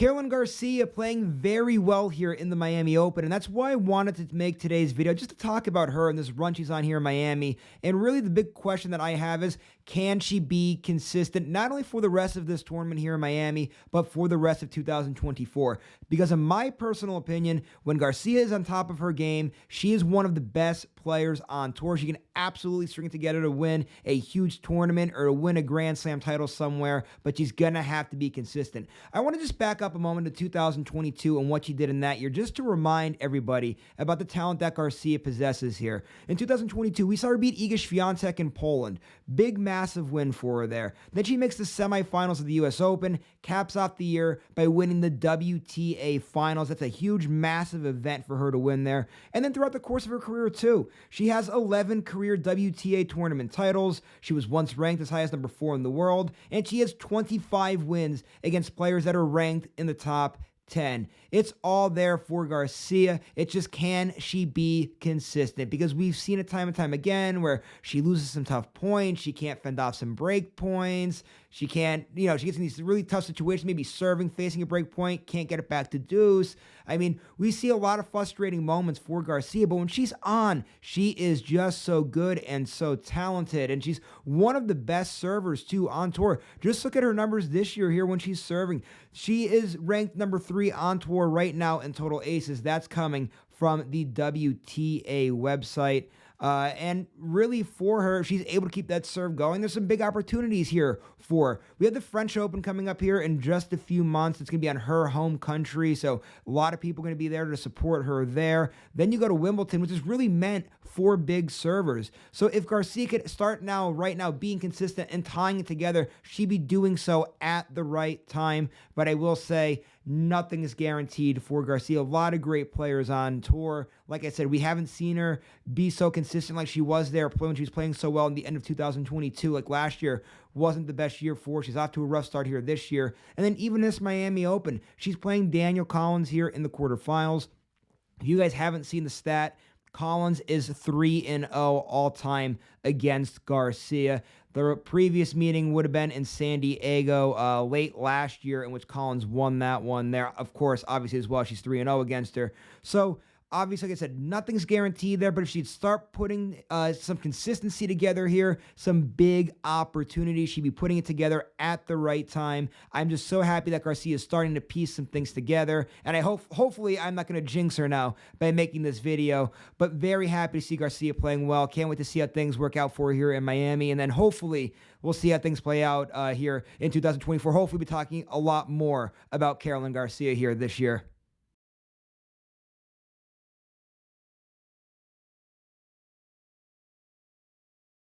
Caroline Garcia playing very well here in the Miami Open, and that's why I wanted to make today's video, just to talk about her and this run she's on here in Miami. And really the big question that I have is, can she be consistent, not only for the rest of this tournament here in Miami, but for the rest of 2024? Because in my personal opinion, when Garcia is on top of her game, she is one of the best players on tour. She can absolutely string it together to win a huge tournament or to win a Grand Slam title somewhere, but she's going to have to be consistent. I want to just back up a moment to 2022 and what she did in that year, just to remind everybody about the talent that Garcia possesses here. In 2022, we saw her beat Iga Świątek in Poland. Big, massive win for her there. Then she makes the semifinals of the US Open, caps off the year by winning the WTA Finals. That's a huge, massive event for her to win there. And then throughout the course of her career, too, she has 11 career WTA tournament titles. She was once ranked as high as number 4 in the world, and she has 25 wins against players that are ranked in the top 10. It's all there for Garcia. It's just, can she be consistent? Because we've seen it time and time again where she loses some tough points. She can't fend off some break points. She can't, she gets in these really tough situations, maybe serving, facing a break point, can't get it back to deuce. I mean, we see a lot of frustrating moments for Garcia, but when she's on, she is just so good and so talented. And she's one of the best servers, too, on tour. Just look at her numbers this year here when she's serving. She is ranked number 3 on tour right now in total aces. That's coming from the WTA website. And really for her, she's able to keep that serve going. There's some big opportunities here for her. We have the French Open coming up here in just a few months. It's going to be on her home country, so a lot of people are going to be there to support her there. Then you go to Wimbledon, which is really meant for big servers. So if Garcia could start right now, being consistent and tying it together, she'd be doing so at the right time. But I will say, nothing is guaranteed for Garcia. A lot of great players on tour. Like I said, we haven't seen her be so consistent like she was there when she was playing so well in the end of 2022. Like last year wasn't the best year for her. She's off to a rough start here this year. And then even this Miami Open, she's playing Danielle Collins here in the quarterfinals. If you guys haven't seen the stat, Collins is 3-0 all-time against Garcia. The previous meeting would have been in San Diego late last year, in which Collins won that one there. Of course, obviously as well, she's 3-0 against her. So obviously, like I said, nothing's guaranteed there, but if she'd start putting some consistency together here, some big opportunities, she'd be putting it together at the right time. I'm just so happy that Garcia is starting to piece some things together, and I hopefully I'm not going to jinx her now by making this video, but very happy to see Garcia playing well. Can't wait to see how things work out for her here in Miami, and then hopefully we'll see how things play out here in 2024. Hopefully we'll be talking a lot more about Caroline Garcia here this year.